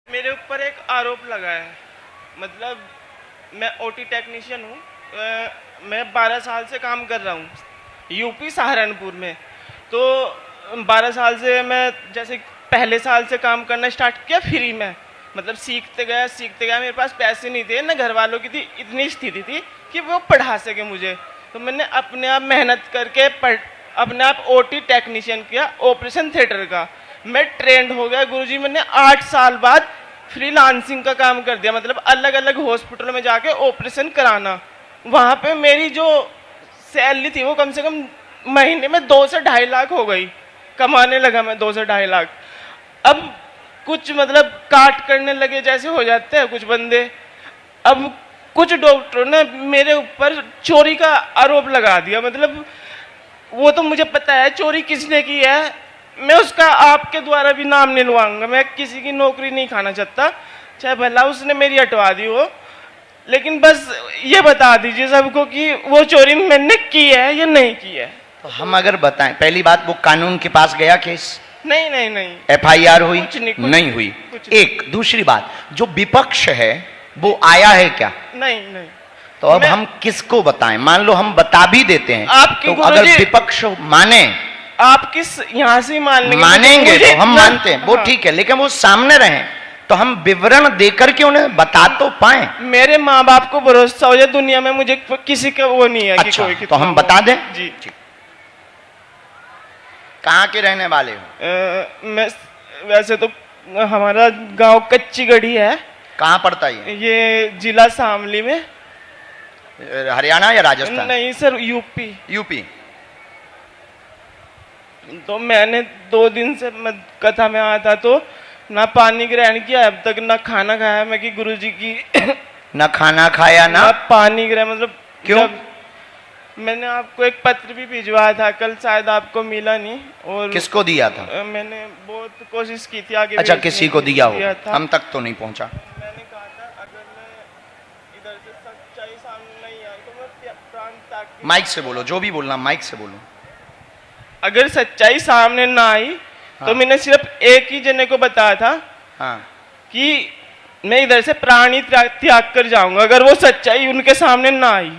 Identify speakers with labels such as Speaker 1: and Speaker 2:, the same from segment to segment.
Speaker 1: मेरे ऊपर एक आरोप लगा है। मतलब मैं ओटी टेक्नीशियन हूँ। मैं 12 साल से काम कर रहा हूँ यूपी सहारनपुर में। तो 12 साल से मैं जैसे पहले साल से काम करना स्टार्ट किया फ्री में। मतलब सीखते गया। मेरे पास पैसे नहीं थे, न घर वालों की थी इतनी स्थिति थी कि वो पढ़ा सके मुझे। तो मैंने अपने आप मेहनत करके अपने आप ओटी टेक्नीशियन किया, ऑपरेशन थिएटर का। मैं ट्रेंड हो गया गुरुजी। मैंने 8 साल बाद फ्रीलांसिंग का काम कर दिया। मतलब अलग अलग हॉस्पिटलों में जाके ऑपरेशन कराना। वहाँ पे मेरी जो सैलरी थी वो कम से कम महीने में 2 से 2.5 लाख हो गई। कमाने लगा मैं 2 से 2.5 लाख। अब कुछ मतलब काट करने लगे जैसे हो जाते हैं कुछ बंदे। अब कुछ डॉक्टरों ने मेरे ऊपर चोरी का आरोप लगा दिया। मतलब वो तो मुझे पता है चोरी किसने की है। मैं उसका आपके द्वारा भी नाम नहीं लुआऊंगा। मैं किसी की नौकरी नहीं खाना चाहता, चाहे भला उसने मेरी हटवा दी हो। लेकिन बस ये बता दीजिए सबको कि वो चोरी मैंने की है या नहीं की है।
Speaker 2: तो हम अगर बताएं, पहली बात, वो कानून के पास गया केस?
Speaker 1: नहीं।
Speaker 2: FIR हुई?
Speaker 1: कुछ
Speaker 2: नहीं हुई। एक दूसरी बात, जो विपक्ष है वो आया है क्या?
Speaker 1: नहीं।
Speaker 2: तो अब हम किसको बताएं? मान लो हम बता भी देते हैं
Speaker 1: आपके
Speaker 2: तो अगर विपक्ष माने,
Speaker 1: आप किस यहाँ से
Speaker 2: मानेंगे तो हम मानते हैं, वो ठीक है, लेकिन वो सामने रहें तो हम विवरण देकर के उन्हें बता तो पाए।
Speaker 1: मेरे माँ बाप को भरोसा हो जाए दुनिया में, मुझे किसी का वो नहीं है।
Speaker 2: अच्छा,
Speaker 1: कि कोई
Speaker 2: तो हम बता दें
Speaker 1: जी।
Speaker 2: कहाँ के रहने वाले हो?
Speaker 1: मैं वैसे तो हमारा गांव कच्ची गढ़ी है।
Speaker 2: कहाँ पड़ता है
Speaker 1: ये जिला शामली में।
Speaker 2: हरियाणा या राजस्थान?
Speaker 1: नहीं सर, यूपी। तो मैंने 2 दिन से कथा में आया था तो ना पानी ग्रहण किया अब तक, ना खाना खाया। मैं कि गुरुजी की
Speaker 2: ना खाना खाया ना
Speaker 1: पानी ग्रहण। मतलब
Speaker 2: क्यों?
Speaker 1: मैंने आपको एक पत्र भी भिजवाया था कल, शायद आपको मिला नहीं। और
Speaker 2: किसको दिया था?
Speaker 1: मैंने बहुत कोशिश की थी आगे।
Speaker 2: अच्छा, किसी को दिया हो, हम तक तो नहीं पहुंचा।
Speaker 1: मैंने कहा था अगर मैं इधर से सच्चाई सामने नहीं आई तो मैं प्राण त्याग के।
Speaker 2: माइक से बोलो, जो भी बोलना माइक से बोलो।
Speaker 1: अगर सच्चाई सामने ना आई तो मैंने सिर्फ एक ही जने को बताया था कि मैं इधर से प्राण ही त्याग कर जाऊंगा अगर वो सच्चाई उनके सामने ना आई।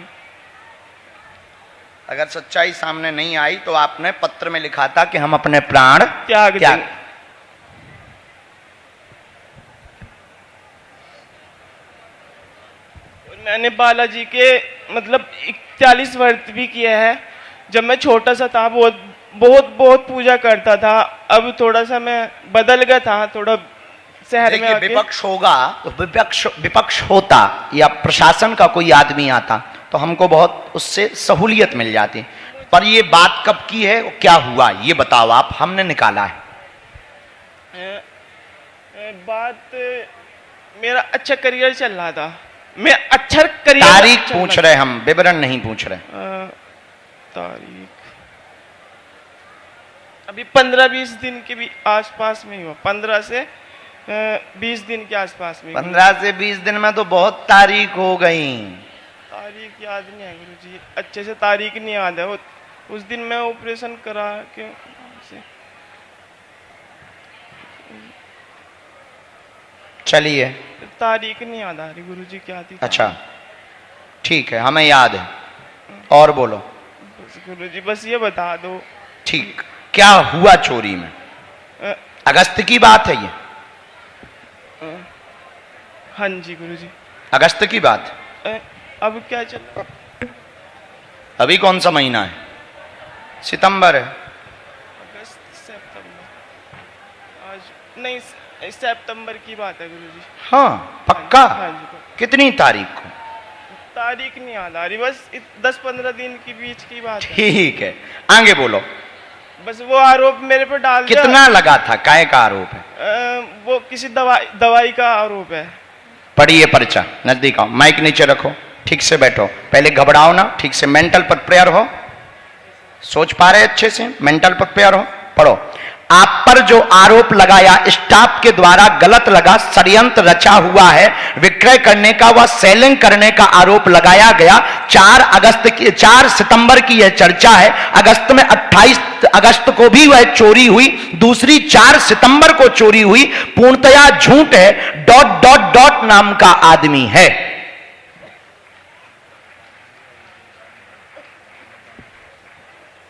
Speaker 2: अगर सच्चाई सामने नहीं आई तो आपने पत्र में लिखा था कि हम अपने प्राण त्याग।
Speaker 1: मैंने बालाजी के मतलब 41 व्रत भी किए हैं। जब मैं छोटा सा था बहुत पूजा करता था। अब थोड़ा सा मैं बदल गया था, थोड़ा शहर में आके।
Speaker 2: विपक्ष होगा तो विपक्ष होता या प्रशासन का कोई आदमी आता तो हमको बहुत उससे सहूलियत मिल जाती। पर ये बात कब की है, क्या हुआ ये बताओ आप, हमने निकाला है।
Speaker 1: बात मेरा अच्छा करियर चल रहा था। मैं अच्छा करियर,
Speaker 2: तारीख पूछ रहे हम, विवरण नहीं पूछ रहे।
Speaker 1: तारीख अभी 15-20 दिन के भी आसपास में ही हुआ। 15 से 20 दिन के आसपास में।
Speaker 2: 15 से 20 दिन में तो बहुत तारीख हो गई।
Speaker 1: तारीख याद नहीं है गुरुजी, अच्छे से तारीख नहीं याद है। उस दिन मैं ऑपरेशन करा के
Speaker 2: चलिए,
Speaker 1: तारीख नहीं याद आ रही गुरुजी क्या थी।
Speaker 2: अच्छा ठीक है, हमें याद है। और बोलो
Speaker 1: गुरुजी, बस ये बता दो।
Speaker 2: ठीक, क्या हुआ चोरी में? अगस्त की बात है ये?
Speaker 1: हाँ जी गुरुजी,
Speaker 2: अगस्त की बात।
Speaker 1: अब क्या चल रहा?
Speaker 2: अभी कौन सा महीना है? सितंबर है।
Speaker 1: अगस्त सितंबर, आज नहीं, सितंबर की बात है गुरुजी।
Speaker 2: हाँ पक्का?
Speaker 1: हाँ जी।
Speaker 2: कितनी तारीख को?
Speaker 1: तारीख नहीं याद आ रही, बस 10-15 दिन के बीच की बात है।
Speaker 2: ठीक है, आगे बोलो।
Speaker 1: बस वो आरोप मेरे पर डाल दिया।
Speaker 2: कितना लगा था? काय का आरोप है?
Speaker 1: वो किसी दवाई का आरोप है।
Speaker 2: पढ़िए पर्चा, नजदीक आओ, माइक नीचे रखो, ठीक से बैठो, पहले घबराओ ना, ठीक से मेंटल प्रिपेयर हो, सोच पा रहे अच्छे से, मेंटल प्रिपेयर हो। पढ़ो। आप पर जो आरोप लगाया स्टाफ के द्वारा गलत लगा, षड्यंत्र रचा हुआ है, विक्रय करने का व सेलिंग करने का आरोप लगाया गया। 4 सितंबर की यह चर्चा है। अगस्त में 28 अगस्त को भी वह चोरी हुई, दूसरी 4 सितंबर को चोरी हुई, पूर्णतया झूठ है। डॉट डॉट डॉट नाम का आदमी है।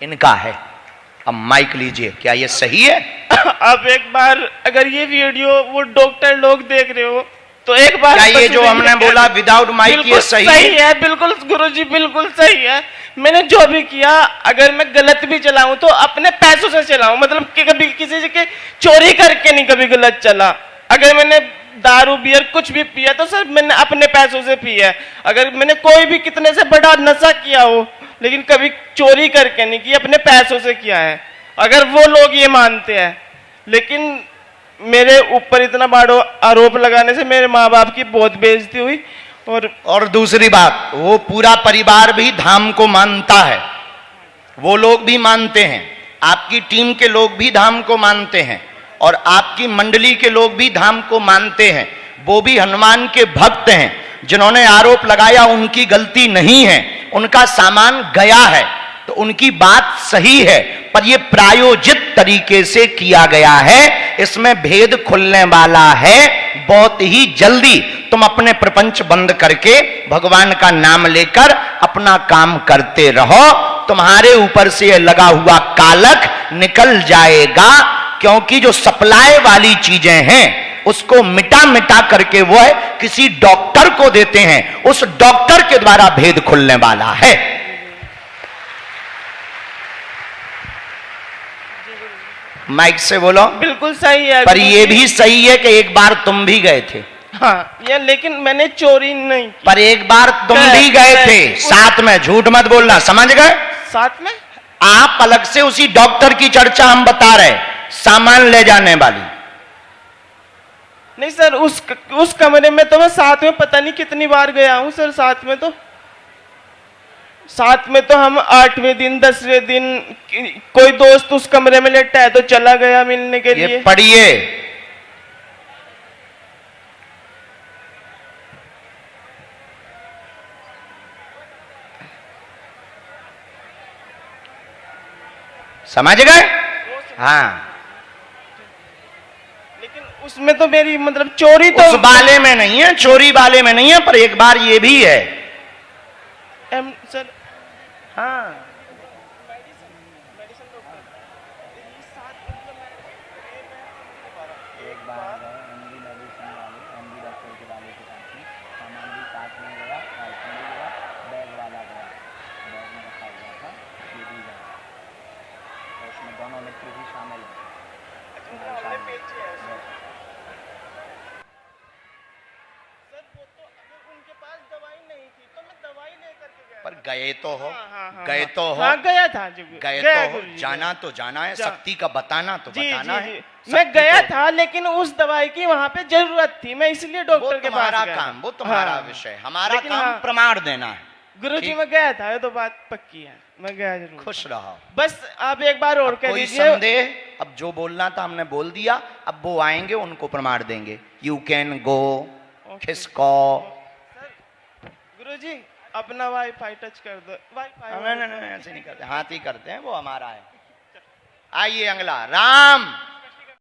Speaker 2: इनका है। अब माइक लीजिए, क्या ये सही है?
Speaker 1: अब एक बार अगर ये वीडियो वो डॉक्टर लोग देख रहे हो तो एक बार
Speaker 2: क्या ये जो हमने बोला विदाउट माइक ये सही
Speaker 1: है? बिल्कुल गुरुजी, बिल्कुल सही है। मैंने जो भी किया, अगर मैं गलत भी चलाऊं तो अपने पैसों से चलाऊं, मतलब कि कभी किसी से चोरी करके नहीं कभी गलत चला। अगर मैंने दारू बियर कुछ भी पिया तो सर मैंने अपने पैसों से पिया है। अगर मैंने कोई भी कितने से बड़ा नशा किया हो, लेकिन कभी चोरी करके नहीं किया, अपने पैसों से किया है। अगर वो लोग ये मानते हैं, लेकिन मेरे ऊपर इतना बड़ा आरोप लगाने से मेरे माँ बाप की बहुत बेइज्जती हुई।
Speaker 2: और दूसरी बात, वो पूरा परिवार भी धाम को मानता है, वो लोग भी मानते हैं, आपकी टीम के लोग भी धाम को मानते हैं, और आपकी मंडली के लोग भी धाम को मानते हैं। वो भी हनुमान के भक्त हैं। जिन्होंने आरोप लगाया उनकी गलती नहीं है, उनका सामान गया है, तो उनकी बात सही है, पर यह प्रायोजित तरीके से किया गया है। इसमें भेद खुलने वाला है बहुत ही जल्दी। तुम अपने प्रपंच बंद करके भगवान का नाम लेकर अपना काम करते रहो, तुम्हारे ऊपर से यह लगा हुआ कालक निकल जाएगा। क्योंकि जो सप्लाई वाली चीजें हैं उसको मिटा मिटा करके वो है किसी डॉक्टर को देते हैं, उस डॉक्टर के द्वारा भेद खुलने वाला है। माइक से बोलो।
Speaker 1: बिल्कुल सही है,
Speaker 2: पर ये भी सही है कि एक बार तुम भी गए थे।
Speaker 1: हाँ, ये लेकिन मैंने चोरी नहीं की।
Speaker 2: पर एक बार तुम भी गए थे साथ में, झूठ मत बोलना, समझ गए?
Speaker 1: साथ में
Speaker 2: आप अलग से उसी डॉक्टर की चर्चा हम बता रहे, सामान ले जाने वाली
Speaker 1: नहीं सर। उस कमरे में तो मैं साथ में पता नहीं कितनी बार गया हूं सर। साथ में तो हम 8वें दिन 10वें दिन कोई दोस्त उस कमरे में लेटा है तो चला गया मिलने के लिए।
Speaker 2: ये पढ़िए, समझ गए? हाँ,
Speaker 1: लेकिन उसमें तो मेरी मतलब चोरी तो
Speaker 2: उस वाले में नहीं है, चोरी वाले में नहीं है, पर एक बार ये भी है
Speaker 1: सर। हाँ,
Speaker 2: पर गए तो हो।
Speaker 1: हाँ,
Speaker 2: गए तो हो।
Speaker 1: हाँ, गया था जी,
Speaker 2: गए
Speaker 1: गया
Speaker 2: तो हो,
Speaker 1: गुरुजी,
Speaker 2: जाना तो जाना है, शक्ति का बताना तो
Speaker 1: जी,
Speaker 2: बताना
Speaker 1: जी,
Speaker 2: है।
Speaker 1: मैं गया
Speaker 2: तो,
Speaker 1: था, लेकिन उस दवाई की वहाँ पे जरूरत थी, मैं इसलिए डॉक्टर के पास
Speaker 2: तुम्हारा
Speaker 1: गया।
Speaker 2: काम, वो तुम्हारा
Speaker 1: हाँ,
Speaker 2: विषय, हमारा
Speaker 1: लेकिन
Speaker 2: काम
Speaker 1: हाँ,
Speaker 2: प्रमाण देना है।
Speaker 1: गुरुजी मैं गया था, ये तो बात पक्की है, मैं गया जरूर।
Speaker 2: खुश रहो।
Speaker 1: बस आप एक बार और कह
Speaker 2: कोई
Speaker 1: दीजिए।
Speaker 2: संदेह? अब जो बोलना था हमने बोल दिया, अब वो आएंगे उनको प्रमाण देंगे। You can go. खिसको।
Speaker 1: गुरुजी अपना वाईफाई टच कर दो। वाईफाई
Speaker 2: नहीं, ऐसे नहीं करते, हाथ ही करते हैं, वो हमारा है। आइए अगला। राम